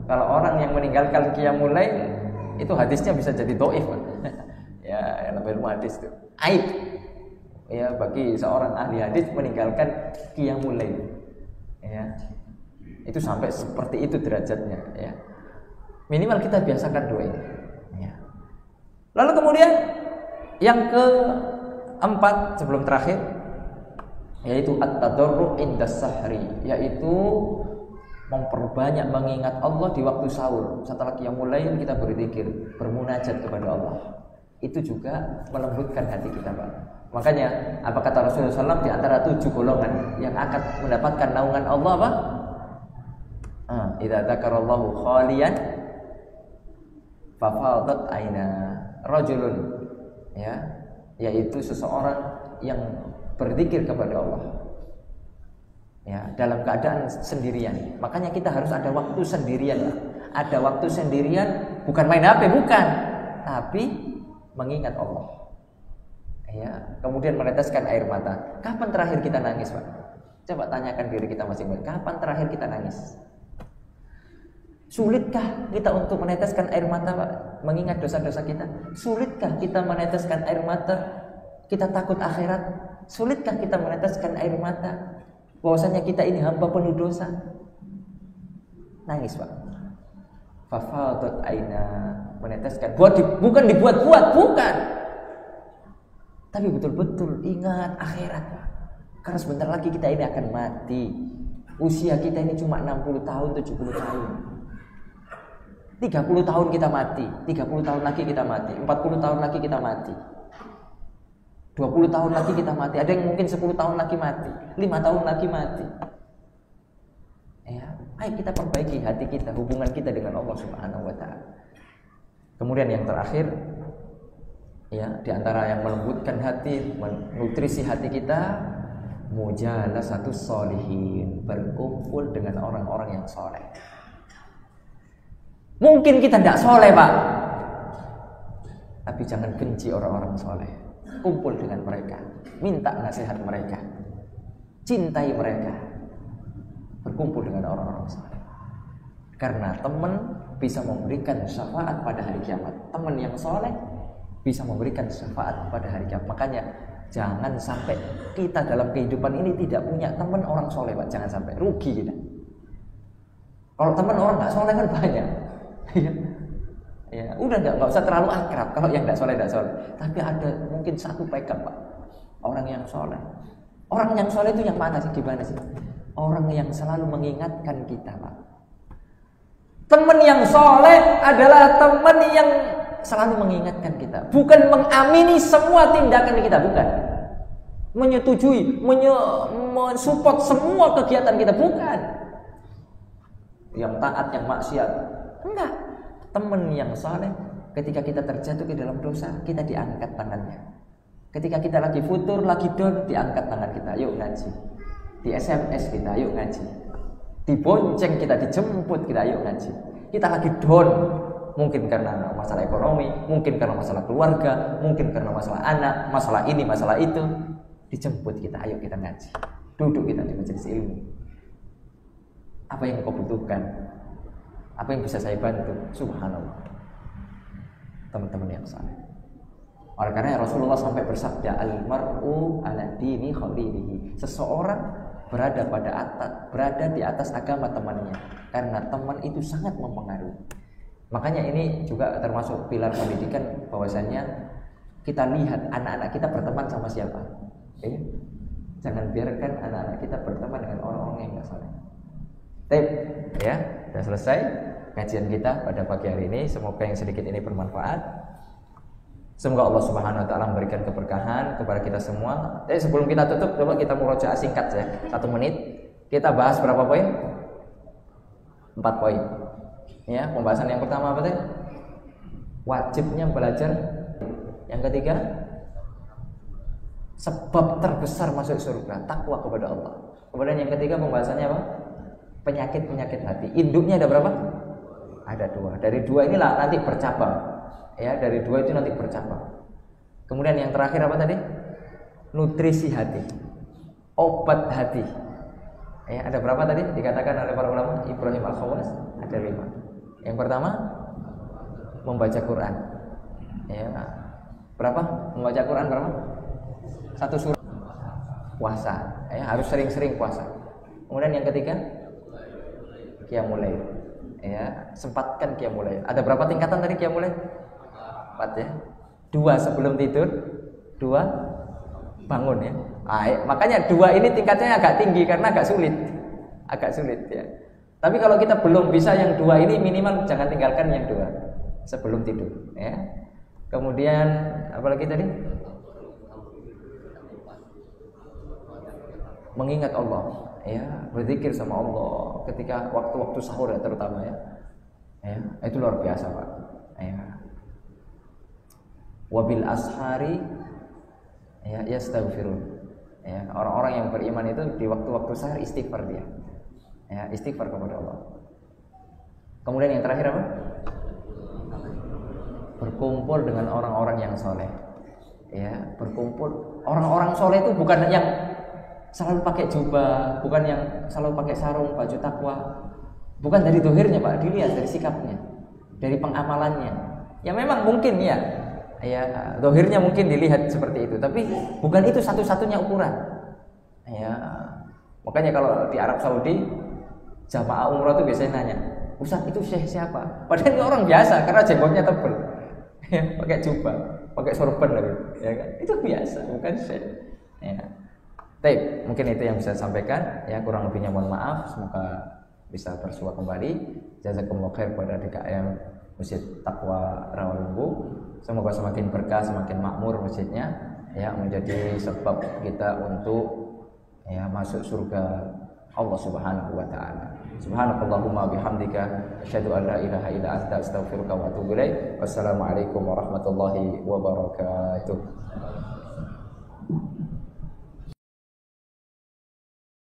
Speaker 1: Kalau orang yang meninggalkan qiyamul lail, itu hadisnya bisa jadi dhaif. Ya, dalam ilmu hadis itu aib. Ya, bagi seorang ahli hadis meninggalkan qiyamul lail. Ya. Itu sampai seperti itu derajatnya, ya. Minimal kita biasakan 2 ini. Ya. Lalu kemudian yang keempat sebelum terakhir, yaitu at-tadarru' inda sahri, yaitu memperbanyak mengingat Allah di waktu sahur. Setelah qiyamul lail kita berzikir, bermunajat kepada Allah. Itu juga melembutkan hati kita, Pak. Makanya apa kata Rasulullah SAW, di antara 7 golongan yang akan mendapatkan naungan Allah, apa? Idza dzakarallahu khaliyan fafadat aina rajulun, ya, yaitu seseorang yang berzikir kepada Allah, ya, dalam keadaan sendirian. Makanya kita harus ada waktu sendirian, Pak. Ada waktu sendirian, bukan main HP, bukan, tapi mengingat Allah. Ya, kemudian meneteskan air mata. Kapan terakhir kita nangis, Pak? Coba tanyakan diri kita masing-masing. Kapan terakhir kita nangis? Sulitkah kita untuk meneteskan air mata, Pak? Mengingat dosa-dosa kita? Sulitkah kita meneteskan air mata? Kita takut akhirat? Sulitkah kita meneteskan air mata bahwasanya kita ini hamba penuh dosa? Nangis, Pak. Fafadat aina, meneteskan. Bukan dibuat-buat, bukan. Tapi betul-betul ingat akhirat, Pak. Karena sebentar lagi kita ini akan mati. Usia kita ini cuma 60 tahun, 70 tahun. 30 tahun kita mati, 30 tahun lagi kita mati, 40 tahun lagi kita mati, 20 tahun lagi kita mati. Ada yang mungkin 10 tahun lagi mati, 5 tahun lagi mati. Ya, ayo kita perbaiki hati kita, hubungan kita dengan Allah Subhanahu wa ta'ala. Kemudian yang terakhir, ya, di antara yang melembutkan hati, menutrisi hati kita, mujalasatus sholihin, berkumpul dengan orang-orang yang soleh. Mungkin kita tidak soleh, Pak, tapi jangan benci orang-orang soleh. Kumpul dengan mereka, minta nasihat mereka, cintai mereka, berkumpul dengan orang-orang soleh. Karena teman bisa memberikan syafaat pada hari kiamat. Teman yang soleh bisa memberikan syafaat pada hari kiamat. Makanya jangan sampai kita dalam kehidupan ini tidak punya teman orang soleh, Pak. Jangan sampai, rugi kita. Kalau teman orang nggak soleh kan banyak. Ya, udah nggak usah terlalu akrab kalau yang nggak soleh. Tapi ada mungkin satu pegang Pak, orang yang soleh. Orang yang soleh itu yang mana sih? Gimana sih? Orang yang selalu mengingatkan kita Pak. Teman yang soleh adalah teman yang selalu mengingatkan kita, bukan mengamini semua tindakan kita, bukan menyetujui, mensupport semua kegiatan kita, bukan yang taat, yang maksiat, enggak. Teman yang saleh, ketika kita terjatuh ke dalam dosa, kita diangkat tangannya. Ketika kita lagi futur, lagi down, diangkat tangan kita, yuk ngaji. Di SMS kita, yuk ngaji. Dibonceng kita, dijemput kita, yuk ngaji. Kita lagi down, mungkin karena masalah ekonomi, mungkin karena masalah keluarga, mungkin karena masalah anak, masalah ini, masalah itu, dijemput kita, ayo kita ngaji. Duduk kita di majelis ilmu. Apa yang kau butuhkan? Apa yang bisa saya bantu? Subhanallah. Teman-teman yang saleh. Oleh karena Rasulullah sampai bersabda, al-mar'u ala dini khalilihi. Seseorang berada di atas agama temannya, karena teman itu sangat mempengaruhi. Makanya ini juga termasuk pilar pendidikan, bahwasanya kita lihat anak-anak kita berteman sama siapa. Jangan biarkan anak-anak kita berteman dengan orang-orang yang enggak saleh. Ya, sudah selesai kajian kita pada pagi hari ini. Semoga yang sedikit ini bermanfaat. Semoga Allah Subhanahu wa taala memberikan keberkahan kepada kita semua. Tapi sebelum kita tutup, coba kita murojaah singkat ya, 1 menit. Kita bahas berapa poin? 4 poin. Ya, pembahasan yang pertama apa tadi? Wajibnya belajar. Yang ketiga, sebab terbesar masuk surga, takwa kepada Allah. Kemudian yang ketiga pembahasannya apa? Penyakit-penyakit hati. Induknya ada berapa? Ada 2. Dari 2 inilah nanti bercabang. Ya, dari 2 itu nanti bercabang. Kemudian yang terakhir apa tadi? Nutrisi hati. Obat hati. Ya, ada berapa tadi dikatakan oleh para ulama? Ibrahim Al-Khawas ada 5. Yang pertama, membaca Quran. Ya. Berapa? Membaca Quran berapa? 1 surah. Puasa. Ya, harus sering-sering puasa. Kemudian yang ketiga, qiyamul lail. Ya, sempatkan qiyamul lail. Ada berapa tingkatan tadi qiyamul lail? 4 ya. 2 sebelum tidur, 2 bangun ya. Makanya 2 ini tingkatnya agak tinggi karena agak sulit ya. Tapi kalau kita belum bisa yang 2 ini, minimal jangan tinggalkan yang 2 sebelum tidur ya. Kemudian apalagi tadi? Mengingat Allah ya, berzikir sama Allah ketika waktu-waktu sahur ya, terutama ya. Ya, itu luar biasa Pak. Ya. Wabil ashari ya yastaghfirun. Ya, orang-orang yang beriman itu di waktu-waktu sahur istighfar dia. Ya, istighfar kepada Allah. Kemudian yang terakhir apa? Berkumpul dengan orang-orang yang soleh. Ya, berkumpul. Orang-orang soleh itu bukan yang selalu pakai jubah, bukan yang selalu pakai sarung, baju takwa. Bukan dari dohirnya Pak, dilihat dari sikapnya, dari pengamalannya. Ya memang mungkin ya dohirnya mungkin dilihat seperti itu, tapi bukan itu satu-satunya ukuran. Ya, makanya kalau di Arab Saudi jamaah umrah itu biasanya nanya, Ustaz itu syekh siapa? Padahal ini orang biasa karena jenggotnya tebal, ya, pakai jubah, pakai sorban lagi, ya kan? Itu biasa, bukan syekh. Ya. Baik, mungkin itu yang bisa saya sampaikan. Ya, kurang lebihnya mohon maaf. Semoga bisa bersua kembali. Jazakumullah khair pada DKM Masjid Taqwa Rawalumbu. Semoga semakin berkah, semakin makmur masjidnya, ya, menjadi sebab kita untuk ya masuk surga Allah Subhanahu wa taala. Subhanakallahumma bihamdika asyhadu an la ilaha illa anta astaghfiruka wa atubu ilaik. Wassalamualaikum warahmatullahi wabarakatuh.